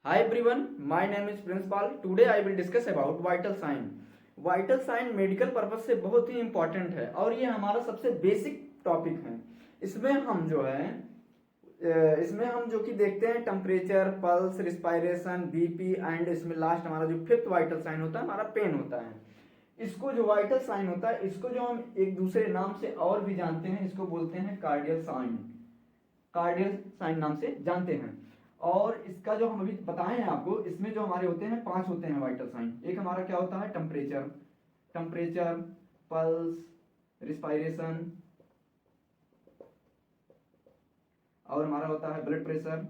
Hi everyone, my name is Prince Pal. Today I will discuss about vital sign. Vital sign medical purpose से बहुत ही important है और ये हमारा सबसे बेसिक टॉपिक है। इसमें हम जो है इसमें हम जो कि देखते हैं temperature, pulse, respiration, BP and इसमें लास्ट हमारा जो फिफ्थ वाइटल साइन होता है हमारा पेन होता है। इसको जो वाइटल साइन होता है इसको जो हम एक दूसरे नाम से और भी जानते हैं, इसको बोलते हैं कार्डियल साइन। कार्डियल साइन नाम से जानते हैं। और इसका जो हम अभी बताए हैं आपको, इसमें जो हमारे होते हैं 5 होते हैं वाइटल साइन। एक हमारा क्या होता है टेम्परेचर, पल्स, रिस्पायरेशन, और हमारा होता है ब्लड प्रेशर,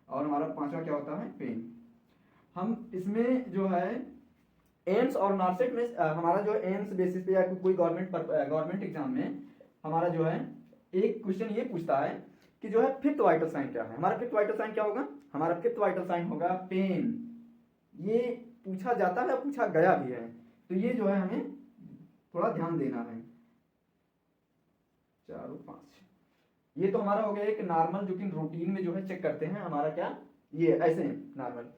और हमारा 5वां क्या होता है पेन। हम इसमें जो है एम्स और नारसेट में हमारा जो एम्स बेसिस पे या कोई गवर्नमेंट एग्जाम में हमारा जो है एक क्वेश्चन ये पूछता है कि जो है फिफ्थ वाइटल साइन क्या है। हमारा फिफ्थ वाइटल साइन क्या होगा? हमारा फिफ्थ वाइटल साइन होगा पेन। ये पूछा जाता है, पूछा गया भी है, तो ये जो है हमें थोड़ा ध्यान देना है। 4 और 5 ये तो हमारा हो गया एक नॉर्मल, जो कि रूटीन में जो है चेक करते हैं हमारा क्या, ये ऐसे नॉर्मल।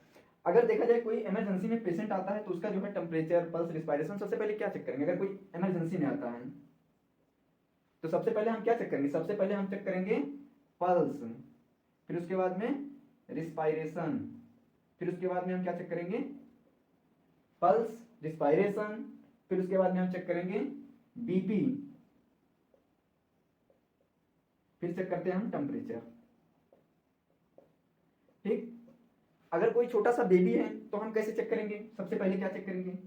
अगर देखा जाए कोई इमरजेंसी में पेशेंट आता है तो उसका जो है टेम्परेचर, पल्स, रिस्पायरेशन सबसे पहले क्या चेक करेंगे? अगर कोई इमरजेंसी में आता है तो सबसे पहले हम क्या चेक करेंगे? सबसे पहले हम चेक करेंगे पल्स, फिर उसके बाद में रिस्पायरेशन, फिर उसके बाद में हम क्या चेक करेंगे? पल्स, रिस्पायरेशन, फिर उसके बाद में हम चेक करेंगे बीपी, फिर चेक करते हैं हम टेम्परेचर। ठीक। अगर कोई छोटा सा बेबी है तो हम कैसे चेक करेंगे? सबसे पहले क्या चेक करेंगे?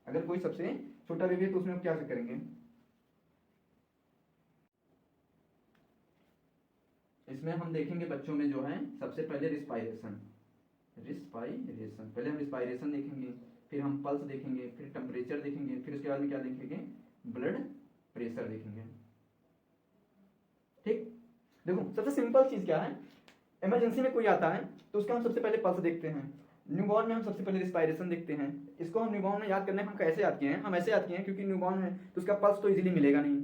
अगर कोई सबसे छोटा बेबी है तो उसमें हम क्या चेक करेंगे? इसमें हम देखेंगे बच्चों में जो है सबसे पहले रिस्पायरेशन पहले हम रिस्पायरेशन देखेंगे, फिर हम पल्स देखेंगे, फिर टेम्परेचर देखेंगे, फिर उसके बाद में क्या देखेंगे? ब्लड प्रेशर देखेंगे। ठीक। देखो सबसे सिंपल चीज क्या है, इमरजेंसी में कोई आता है तो उसका हम सबसे पहले पल्स देखते हैं। न्यूबॉर्न में हम सबसे पहले रिस्पायरेशन देखते हैं। इसको हम न्यूबॉर्न में याद करने हम कैसे याद किए हैं? हम ऐसे याद किए हैं क्योंकि न्यूबॉर्न है तो उसका पल्स तो इजीली मिलेगा नहीं,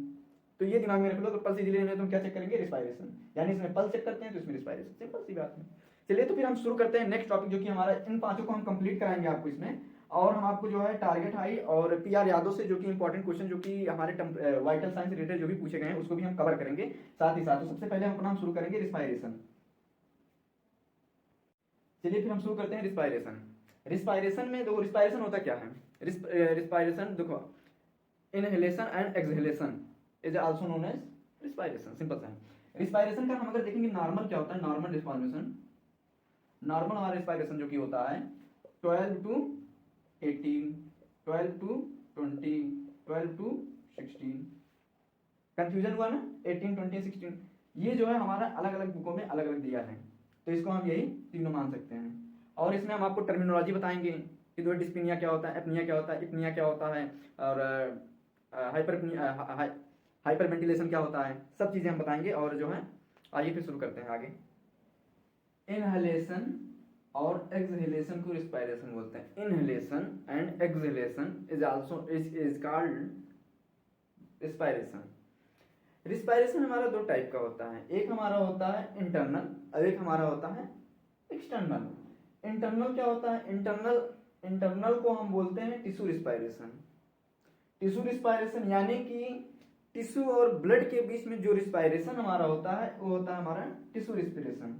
तो ये दिमाग में रख लो। तो पल्स इजीली मिले तो हम क्या चेक करेंगे? रिस्पायरेशन। यानी इसमें पल्स चेक करते हैं तो इसमें रिस्पायरेशन। सिंपल सी बात है। चलिए तो फिर हम शुरू करते हैं नेक्स्ट टॉपिक, जो कि हमारा इन 5 को हम कंप्लीट कराएंगे आपको इसमें। और हम आपको जो है टारगेट हाई और पीआर यादव से जो कि इंपॉर्टेंट क्वेश्चन जो कि हमारे वाइटल साइंस रिलेटेड जो भी पूछे गए हैं उसको भी हम कवर करेंगे साथ ही साथ। तो सबसे पहले हम अपना शुरू करेंगे रिस्पायरेशन। चलिए फिर हम शुरू करते हैं रिस्पायरेशन। रिस्पायरेशन में देखो रिस्पायरेशन होता क्या है? रिस्पायरेशन देखो, inhalation and exhalation is also known as respiration. Simple सा है। रिस्पायरेशन का हम अगर देखेंगे नॉर्मल क्या होता है, नॉर्मल रिस्पायरेशन, नॉर्मल हमारा रिस्पायरेशन जो कि होता है 12 टू 18, 12 टू 20, 12 टू 16। कंफ्यूजन हुआ ना? 18, 20, 16 ये जो है हमारा अलग अलग बुकों में अलग अलग दिया है, तो इसको हम यही तीनों मान सकते हैं। और इसमें हम आपको टर्मिनोलॉजी बताएंगे कि जो डिस्पिनिया क्या होता है, एपनिया क्या होता है, इपनिया क्या होता है, और हाइपर वेंटिलेशन क्या होता है, सब चीज़ें हम बताएंगे। और जो है आइए फिर शुरू करते हैं आगे। इनहलेशन और एक्सहेलेशन को रिस्पायरेशन बोलते हैं। Inhalation and exhalation is also is called respiration. Respiration हमारा 2 टाइप का होता है, एक हमारा होता है इंटरनल और एक हमारा होता है एक्सटर्नल। इंटरनल क्या होता है? इंटरनल को हम बोलते हैं टिश्यू रिस्पायरेशन। टिश्यू रिस्पायरेशन यानी कि टिश्यू और ब्लड के बीच में जो रिस्पायरेशन हमारा होता है वो होता है हमारा टिश्यू रिस्पिरेशन।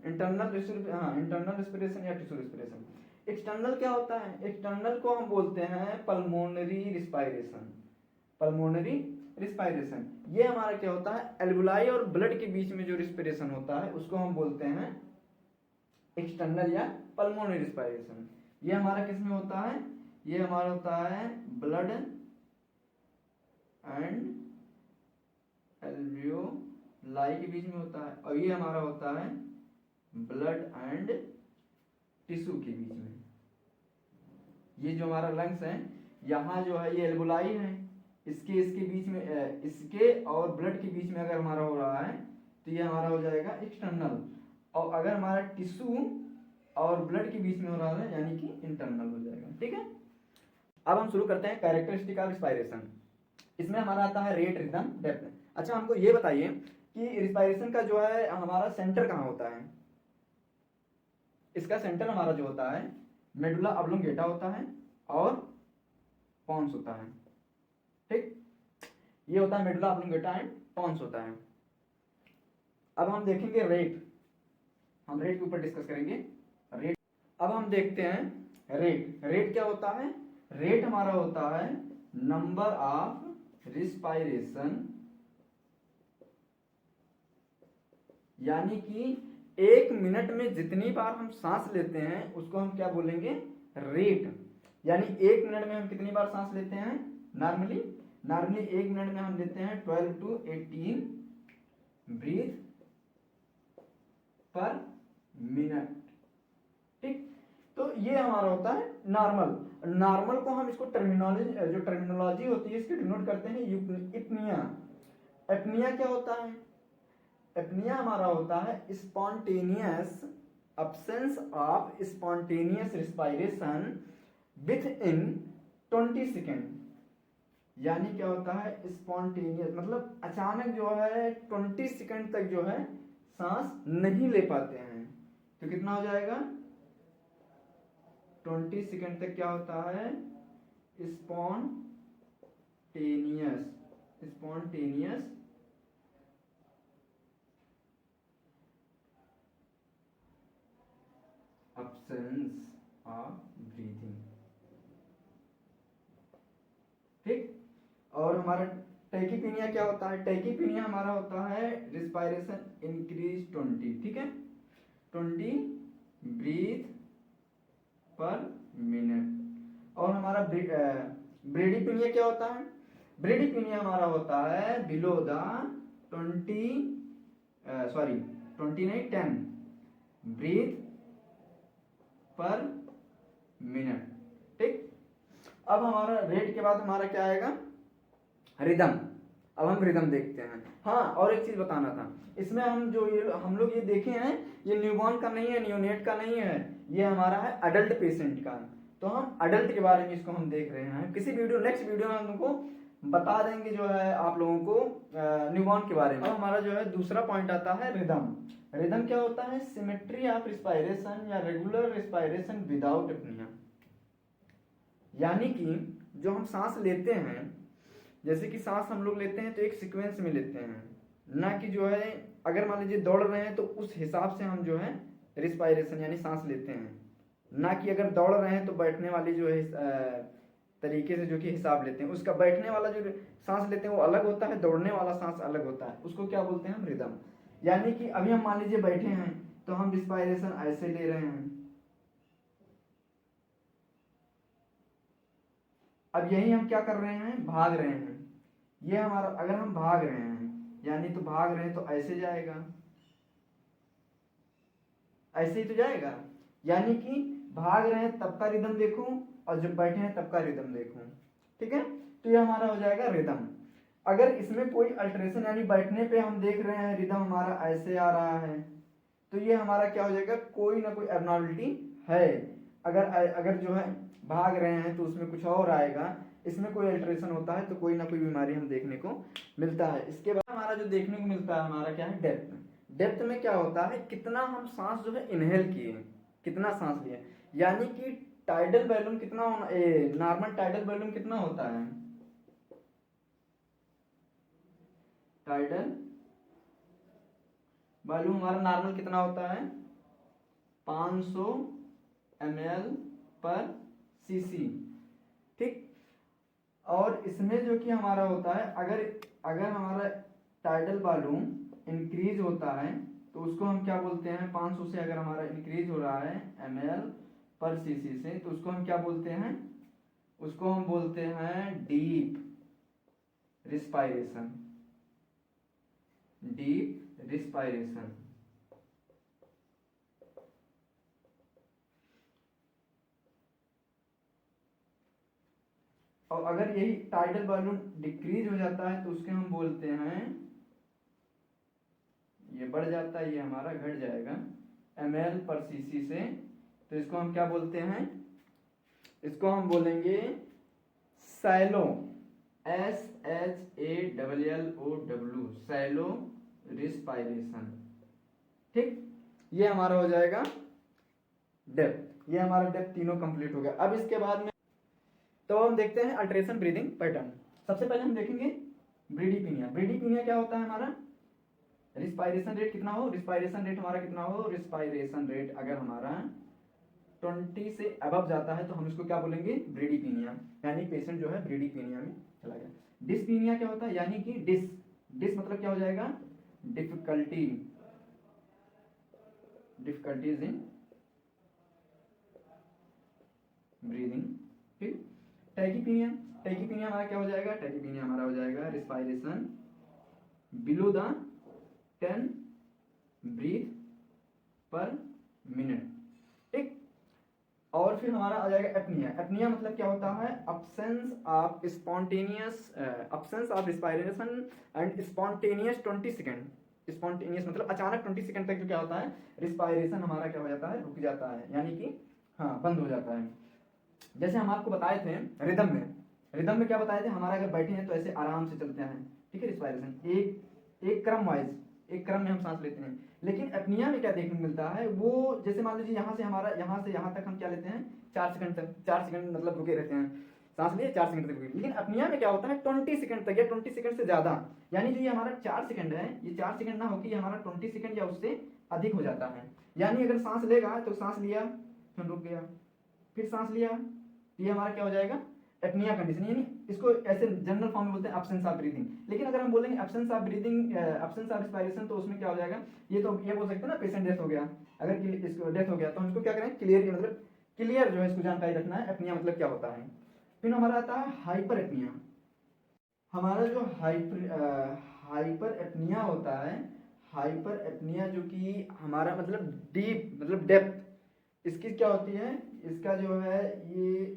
इंटरनल रिस्पिरेशन या टिश्यू रिस्पिरेशन। एक्सटर्नल क्या होता है? एक्सटर्नल को हम बोलते हैं पल्मोनरी रिस्पायरेशन। पल्मोनरी रिस्पायरेशन ये हमारा क्या होता है? एल्वुलाई और ब्लड के बीच में जो रिस्पिरेशन होता है उसको हम बोलते हैं एक्सटर्नल या पल्मोनरी रिस्पायरेशन। ये हमारा किस में होता है? ये हमारा होता है ब्लड एंड एल्वियोलाई के बीच में होता है, और ये हमारा होता है ब्लड एंड टिश्यू के बीच में। ये जो हमारा लंग्स है यहाँ जो है ये एल्वुलाई है, इसके बीच में इसके और ब्लड के बीच में अगर हमारा हो रहा है तो ये हमारा हो जाएगा एक्सटर्नल, और अगर हमारा टिश्यू और ब्लड के बीच में हो रहा है यानी कि इंटरनल हो जाएगा। ठीक है। अब हम शुरू करते हैं कैरेक्टरिस्टिक ऑफ रिस्पायरेशन। इसमें हमारा आता है रेट, रिदम, डेप्थ। अच्छा हमको ये बताइए कि रिस्पायरेशन का जो है हमारा सेंटर कहाँ होता है। इसका सेंटर हमारा जो होता है मेडुला ऑब्लोंगेटा होता है और पॉन्स होता है। ठीक, ये होता है मेडुला ऑब्लोंगेटा एंड पॉन्स होता है। अब हम देखेंगे रेट, हम रेट के ऊपर डिस्कस करेंगे। रेट, अब हम देखते हैं रेट। रेट क्या होता है? रेट हमारा होता है नंबर ऑफ रिस्पायरेशन, यानी कि 1 मिनट में जितनी बार हम सांस लेते हैं उसको हम क्या बोलेंगे? रेट। यानी 1 मिनट में हम कितनी बार सांस लेते हैं? नॉर्मली 1 मिनट में हम लेते हैं 12 to 18 ब्रीथ पर मिनट। ठीक, तो ये हमारा होता है नॉर्मल। नॉर्मल को हम इसको टर्मिनोलॉजी, जो टर्मिनोलॉजी होती है इसकी डिनोट करते हैं इप्निया। एपनिया क्या होता है? एपनिया हमारा होता है spontaneous absence of spontaneous respiration with in 20 second. यानी क्या होता है? स्पॉन्टेनियस मतलब अचानक जो है 20 सेकेंड तक जो है सांस नहीं ले पाते हैं। तो कितना हो जाएगा? 20 सेकेंड तक क्या होता है? Spontaneous absence of breathing. ठीक, और हमारा टैकीपीनिया क्या होता है? टैकीपीनिया हमारा होता है रिस्पायरेशन इंक्रीज 20। ठीक है, 20 ब्रीथ पर मिनट। और हमारा ब्रेडीपीनिया क्या होता है? ब्रेडीपीनिया हमारा होता है बिलो द 20 नहीं 10 ब्रीथ पर मिनट। ठीक, अब हमारा रेट के बाद हमारा क्या आएगा? रिदम। अब हम रिदम देखते हैं। हाँ, और एक चीज बताना था, इसमें हम जो ये हम लोग ये देखे हैं ये न्यूबॉर्न का नहीं है, नियोनेट का नहीं है, ये हमारा है अडल्ट पेशेंट का। तो हम अडल्ट के बारे में इसको हम देख रहे हैं। किसी वीडियो, नेक्स्ट वीडियो में हम तुमको बता देंगे जो है आप लोगों को न्यूबॉर्न के बारे में। अब हमारा जो है दूसरा पॉइंट आता है रिदम। रिदम क्या होता है? सिमेट्री ऑफ रिस्पायरेशन या रेगुलर रिस्पायरेशन विदाउट एपनिया। यानी कि जो हम सांस लेते हैं, जैसे कि सांस हम लोग लेते हैं तो एक सीक्वेंस में लेते हैं, ना कि जो है अगर मान लीजिए दौड़ रहे हैं तो उस हिसाब से हम जो है रिस्पायरेशन यानी सांस लेते हैं, ना कि अगर दौड़ रहे हैं तो बैठने वाली जो है तरीके से जो कि हिसाब लेते हैं। उसका बैठने वाला जो सांस लेते हैं वो अलग होता है, दौड़ने वाला सांस अलग होता है। उसको क्या बोलते हैं हम? रिदम। यानी कि अभी हम मान लीजिए बैठे हैं तो हम रिस्पायरेशन ऐसे ले रहे हैं। अब यही हम क्या कर रहे हैं? भाग रहे हैं। ये हमारा, अगर हम भाग रहे हैं यानी तो भाग रहे हैं तो ऐसे जाएगा, ऐसे ही तो जाएगा। यानी कि भाग रहे हैं तब का रिदम देखूं और जब बैठे हैं तब का रिदम देखूं। ठीक है, तो ये हमारा हो जाएगा रिदम। अगर इसमें कोई अल्टरेशन यानी बैठने पे हम देख रहे हैं रिदम हमारा ऐसे आ रहा है तो ये हमारा क्या हो जाएगा? कोई ना कोई एबनॉर्मलिटी है। अगर जो है भाग रहे हैं तो उसमें कुछ और आएगा, इसमें कोई अल्टरेशन होता है तो कोई ना कोई बीमारी हम देखने को मिलता है। इसके बाद हमारा जो देखने को मिलता है हमारा क्या है? डेप्थ। डेप्थ में क्या होता है? कितना हम सांस जो है इनहेल किए, कितना सांस लिए। यानी कि टाइडल वॉल्यूम कितना होना, नॉर्मल टाइडल वॉल्यूम कितना होता है? टाइडल वॉल्यूम हमारा नॉर्मल कितना होता है? 500 ml पर cc। ठीक, और इसमें जो कि हमारा होता है अगर हमारा टाइडल वॉल्यूम इंक्रीज होता है तो उसको हम क्या बोलते हैं? 500 से अगर हमारा इंक्रीज हो रहा है ml पर cc से तो उसको हम क्या बोलते हैं? उसको हम बोलते हैं डीप रिस्पायरेशन। Deep respiration. और अगर यही टाइडल वॉल्यूम डिक्रीज हो जाता है तो उसके हम बोलते हैं, ये बढ़ जाता है ये हमारा घट जाएगा ml पर cc से, तो इसको हम क्या बोलते हैं? इसको हम बोलेंगे shallow, SLO SALLOW, shallow respiration. ठीक, ये हमारा हो जाएगा डेप्थ। ये हमारा डेप्थ तीनों कंप्लीट हो गया। अब इसके बाद में तो हम देखते हैं अल्ट्रेशन ब्रीदिंग पैटर्न। सबसे पहले हम देखेंगे ब्रीडीपीनिया। ब्रीडीपीनिया क्या होता है हमारा, रिस्पायरेशन रेट कितना हो, रिस्पायरेशन रेट हमारा कितना हो, रिस्पायरेशन रेट अगर हमारा 20 से अबव जाता है तो हम इसको क्या बोलेंगे, ब्रीडीपीनिया, यानी पेशेंट जो है ब्रीडीपीनिया में चला गया। डिस्पीनिया क्या होता है, यानी कि डिस मतलब क्या हो जाएगा, डिफिकल्टीज इन ब्रीदिंग। ठीक, टैकीपीनिया हमारा क्या हो जाएगा, टैकीपीनिया हमारा हो जाएगा respiration below the 10 breath per minute. ठीक, और फिर हमारा आ जाएगा एपनिया। एपनिया मतलब क्या होता है, absence of respiration and spontaneous 20 second. Spontaneous मतलब अचानक 20 सेकेंड तक जो क्या होता है, रिस्पायरेशन हमारा क्या हो जाता है, रुक जाता है, यानी कि हाँ बंद हो जाता है। जैसे हम आपको बताए थे रिदम में क्या बताए थे, हमारा अगर बैठे हैं तो ऐसे आराम से चलते हैं, ठीक है, रिस्पायरेशन एक क्रम वाइज, एक क्रम में हम सांस लेते हैं। लेकिन अपनिया में क्या देखने को मिलता है, वो जैसे मान लीजिए यहाँ से यहाँ तक हम क्या लेते हैं 4 सेकंड तक, 4 सेकंड मतलब रुके रहते हैं, सांस लिए 4 सेकंड तक रुके। लेकिन अपनिया में क्या होता है 20 सेकंड तक या 20 सेकंड से ज्यादा, यानी जो ये हमारा 4 सेकंड है, ये 4 सेकंड ना होकर हमारा 20 सेकंड या उससे अधिक हो जाता है। यानी अगर सांस लेगा तो सांस लिया फिर रुक गया, फिर सांस लिया, ये हमारा क्या हो जाएगा, एपनिया कंडीशन। यानी इसको ऐसे जनरल फॉर्म में बोलते हैं एब्सेंस ऑफ ब्रीदिंग। लेकिन अगर हम बोलेंगे absence of breathing, absence of respiration, तो उसमें क्या हो जाएगा, ये तो ये बोल सकते हैं ना पेशेंट डेथ हो गया, अगर इसको डेथ हो गया तो हम इसको क्या करें, क्लियर मतलब क्लियर जो है इसको जानकारी रखना है एपनिया मतलब क्या होता है। फिर हमारा आता है हाइपर एपनिया। हमारा जो हाइपर एपनिया होता है, हाइपर एपनिया जो कि हमारा मतलब डीप मतलब डेप्थ, इसकी क्या होती है, इसका जो है ये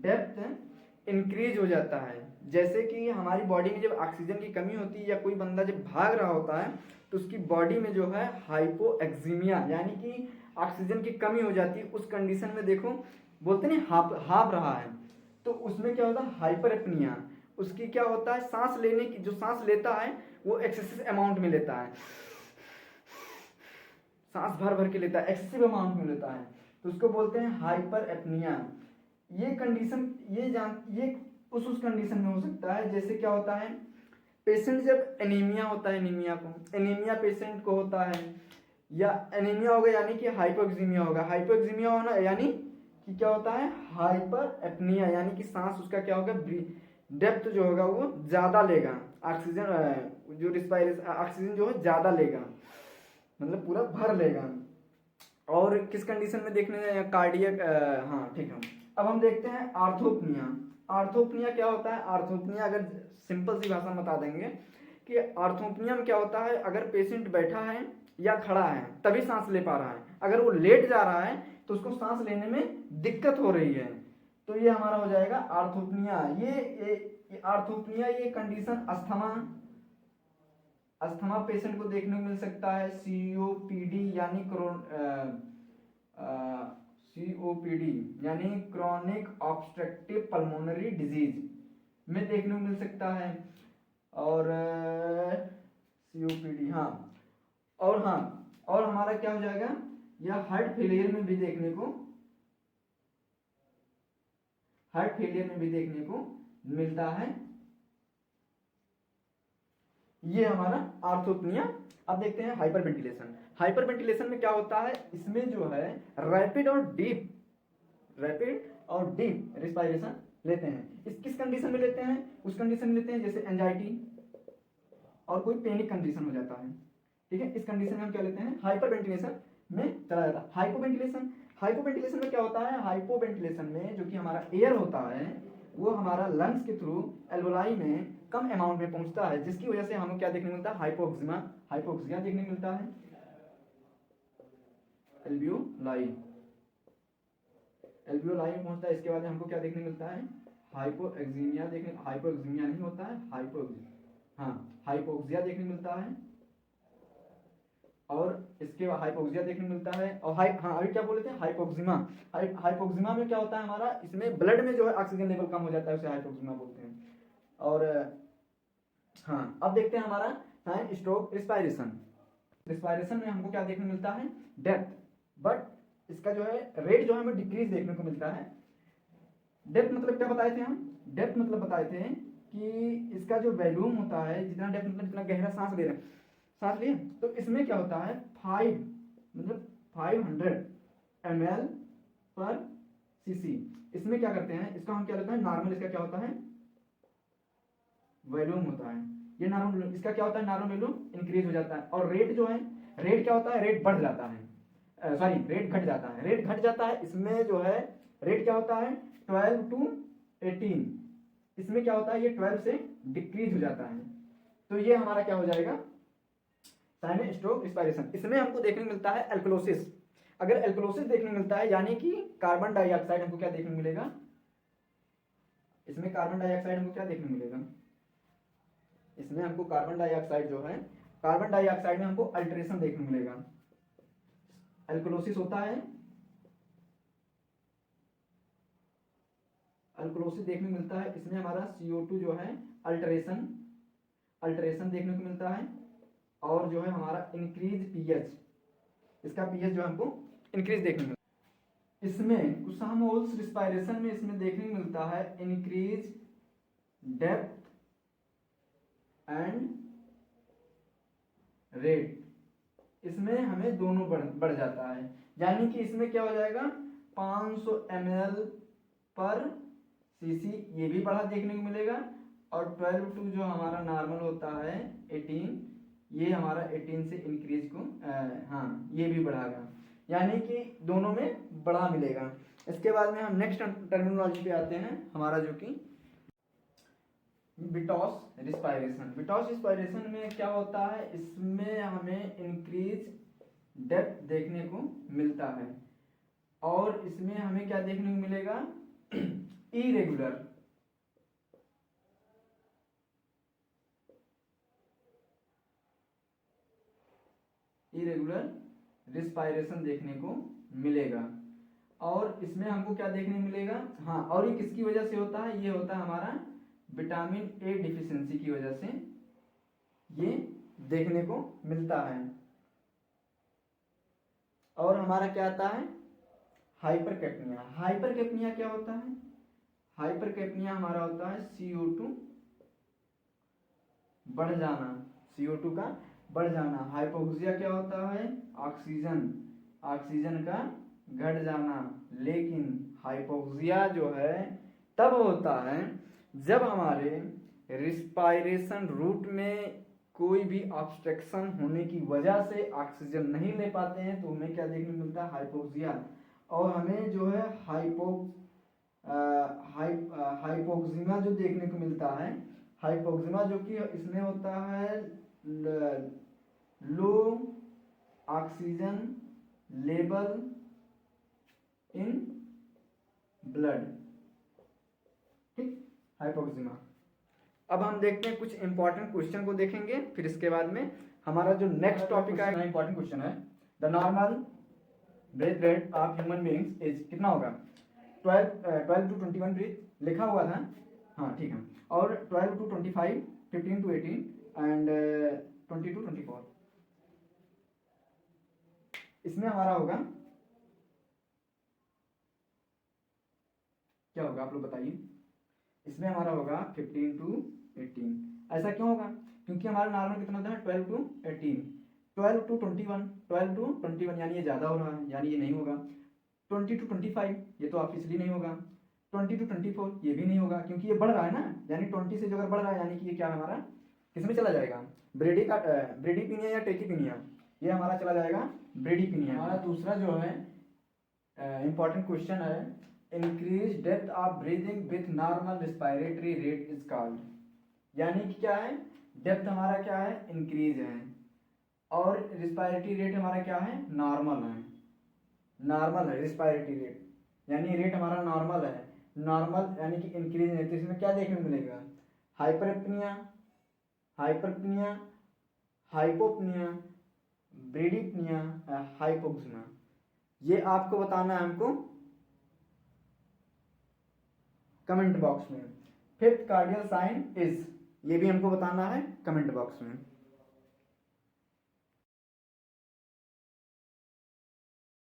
डेप्थ इंक्रीज हो जाता है। जैसे कि हमारी बॉडी में जब ऑक्सीजन की कमी होती है या कोई बंदा जब भाग रहा होता है तो उसकी बॉडी में जो है हाइपोएक्सीमिया यानी कि ऑक्सीजन की कमी हो जाती है। उस कंडीशन में देखो बोलते नहीं हाफ रहा है, तो उसमें क्या होता है हाइपर एपनिया। उसकी क्या होता है, सांस लेने की जो सांस लेता है वो एक्सेसिव अमाउंट में लेता है, सांस भर भर के लेता है, एक्सेसिव अमाउंट में लेता है, तो उसको बोलते हैं हाइपर एपनिया। ये कंडीशन ये उस कंडीशन में हो सकता है, जैसे क्या होता है पेशेंट जब एनीमिया होता है, एनीमिया पेशेंट को होता है, या एनीमिया होगा यानी कि हाइपोक्सीमिया होगा, हाइपोक्सीमिया होना यानी कि क्या होता है हाइपर एपनिया, यानी कि सांस उसका क्या होगा, डेप्थ जो होगा वो ज्यादा लेगा, ऑक्सीजन जो रिस्पायरेशन ऑक्सीजन जो है ज्यादा लेगा, मतलब पूरा भर लेगा। और किस कंडीशन में देखने, कार्डियक, हाँ ठीक है। अब हम देखते हैं आर्थोपनिया। आर्थोपनिया क्या होता है, आर्थोपनिया अगर सिंपल सी भाषा में बता देंगे कि आर्थोपनिया में क्या होता है, अगर पेशेंट बैठा है या खड़ा है तभी सांस ले पा रहा है, अगर वो लेट जा रहा है तो उसको सांस लेने में दिक्कत हो रही है, तो ये हमारा हो जाएगा आर्थोपनिया। ये आर्थोपनिया ये कंडीशन अस्थमा पेशेंट को देखने को मिल सकता है, सीओपीडी यानी सीओपीडी यानी क्रॉनिक ऑब्स्ट्रक्टिव पल्मोनरी डिजीज में देखने को मिल सकता है, और सीओपीडी और हमारा क्या हो जाएगा, यह हार्ट फेलियर में भी देखने को मिलता है। ये हमारा आर्थोपनिया। अब देखते हैं हाइपरवेंटिलेशन। हाइपरवेंटिलेशन में क्या होता है, इसमें जो है रैपिड और डीप रिस्पायरेशन लेते हैं। इस किस कंडीशन में लेते हैं, उस कंडीशन में लेते हैं जैसे एंजाइटी और कोई पैनिक कंडीशन हो जाता है, ठीक है, इस कंडीशन में हम क्या लेते हैं, हाइपरवेंटिलेशन में चला जाता है। हाइपोवेंटिलेशन में क्या होता है, हाइपोवेंटिलेशन में जो कि हमारा एयर होता है वो हमारा लंग्स के थ्रू एल्वोलाई में कम अमाउंट में पहुंचता है, जिसकी वजह से हमें क्या देखने को मिलता है, हाइपोक्सिया देखने को मिलता है। एल्वियोलाई में पहुंचता है, इसके बाद हमको क्या देखने को मिलता है, हाइपोक्सिया नहीं होता है, हाइपोक्सिया देखने को मिलता है। और इसके बाद हाइपोक्सिया देखने को मिलता है। और हाँ अभी क्या बोले थे, हाइपोक्सिमा। हाइपोक्सिमा में क्या होता है हमारा, इसमें ब्लड में जो है ऑक्सीजन लेवल कम हो जाता है, उसे हाइपोक्सिमा बोलते हैं। और हाँ अब देखते हैं हमारा है स्ट्रोक रिस्पायरेशन। रिस्पायरेशन में हमको क्या देखने को मिलता है, डेप्थ, बट इसका जो है रेट जो है हमें डिक्रीज देखने को मिलता है। डेप्थ मतलब क्या बताए थे हम, डेप्थ मतलब बताए थे कि इसका जो वॉल्यूम होता है, जितना डेप्थ मतलब जितना गहरा सांस ले रहे हैं, सांस लिए तो इसमें क्या होता है 500 ml पर cc। इसमें क्या करते हैं, इसका हम क्या लेते हैं नॉर्मल, इसका क्या होता है वॉल्यूम होता है, ये नॉर्मल, इसका क्या होता है नॉर्मल वॉल्यूम इंक्रीज हो जाता है। और रेट जो है, रेट क्या होता है, रेट बढ़ जाता है, सॉरी रेट घट जाता है, रेट घट जाता है। इसमें जो है रेट क्या होता है 12 to 18, इसमें क्या होता है ये 12 से डिक्रीज हो जाता है। तो ये हमारा क्या हो जाएगा साइन स्ट्रोक रिस्पायरेशन। इसमें हमको देखने को मिलता है एल्कलोसिस। अगर एल्कलोसिस देखने को मिलता है यानी कि कार्बन डाइऑक्साइड हमको क्या देखने को मिलेगा, इसमें कार्बन डाइऑक्साइड हमको क्या देखने को मिलेगा, इसमें हमको कार्बन डाइऑक्साइड जो है, कार्बन डाइऑक्साइड में हमको अल्ट्रेशन देखने को मिलेगा। एल्कलोसिस होता है, अल्कलोसिस देखने को मिलता है, इसमें हमारा CO2 जो है अल्ट्रेशन देखने को मिलता है। और जो है हमारा इंक्रीज पीएच, इसका पीएच जो है हमको इंक्रीज देखने को मिलता है। इसमें कुसामोल्स रिस्पायरेशन में इसमें देखने को मिलता है इंक्रीज डेप्थ एंड रेट, इसमें हमें दोनों बढ़ जाता है। यानी कि इसमें क्या हो जाएगा 500 ml पर cc, ये भी बढ़ा देखने को मिलेगा। और 12 टू जो हमारा नॉर्मल होता है 18, ये हमारा 18 से इंक्रीज को हाँ ये भी बढ़ागा, यानी कि दोनों में बढ़ा मिलेगा। इसके बाद में हम नेक्स्ट टर्मिनोलॉजी पे आते हैं, हमारा जो कि बिटॉस रिस्पायरेशन। बिटॉस रिस्पायरेशन में क्या होता है, इसमें हमें इंक्रीज डेप्थ देखने को मिलता है। और इसमें हमें क्या देखने को मिलेगा इरेगुलर रिस्पायरेशन देखने को मिलेगा। और इसमें हमको क्या देखने को मिलेगा, हाँ और ये किसकी वजह से होता है, ये होता है हमारा विटामिन ए डिफिशिएंसी की वजह से ये देखने को मिलता है। और हमारा क्या आता है हाइपरकैप्निया। हाइपरकैप्निया क्या होता है, हाइपरकैप्निया हमारा होता है CO2 बढ़ जाना, CO2 का बढ़ जाना। हाइपोक्सिया क्या होता है ऑक्सीजन का घट जाना। लेकिन हाइपोक्सिया जो है तब होता है जब हमारे रिस्पायरेशन रूट में कोई भी ऑब्स्ट्रक्शन होने की वजह से ऑक्सीजन नहीं ले पाते हैं, तो हमें क्या देखने को मिलता है हाइपोक्सिया। और हमें जो है हाइपोक्सिमा जो देखने को मिलता है, हाइपोक्सिमा जो कि इसमें होता है लो ऑक्सीजन लेवल इन ब्लड, ठीक हाइपोक्सिमा। अब हम देखते हैं कुछ इंपॉर्टेंट क्वेश्चन को देखेंगे, फिर इसके बाद में हमारा जो नेक्स्ट टॉपिक है इंपॉर्टेंट क्वेश्चन है, the normal breath rate of human beings is कितना होगा 12 to 21 ब्रीथ लिखा हुआ था, हाँ ठीक है। और 12 to 25, 15 to 18 एंड 20 to 24। इसमें हमारा होगा क्या होगा आप लोग बताइए, इसमें हमारा होगा 15 to 18। ऐसा क्यों होगा, क्योंकि हमारा नॉर्मल कितना होता है 12 to 18, 12 to 21, 12 to 21 यानी ये ज़्यादा हो रहा है, यानी ये नहीं होगा। 20 to 25 ये तो ऑब्वियसली नहीं होगा। 20 to 24 ये भी नहीं होगा, क्योंकि ये बढ़ रहा है ना, यानी 20 से जो अगर बढ़ रहा है यानी कि ये क्या हमारा किसमें चला जाएगा ब्रेडीपिनिया या टेकीपिनिया, ये हमारा चला जाएगा ब्रेडीपिनिया। हमारा दूसरा जो है इंपॉर्टेंट क्वेश्चन है increase depth of breathing with normal respiratory rate is called, यानी कि क्या है डेप्थ हमारा क्या है इंक्रीज है और रिस्पायरेटरी रेट हमारा क्या है नॉर्मल है, नॉर्मल है रिस्पायरेटरी रेट, यानी रेट हमारा नॉर्मल है, नॉर्मल यानी कि इंक्रीज है। तो इसमें क्या देखने को मिलेगा हाइपरपनिया, हाइपोपनिया ब्रेडिपनिया, हाइपोक्सिया, ये आपको बताना है हमको कमेंट बॉक्स में। फिफ्थ कार्डियल साइन इज, ये भी हमको बताना है कमेंट बॉक्स में।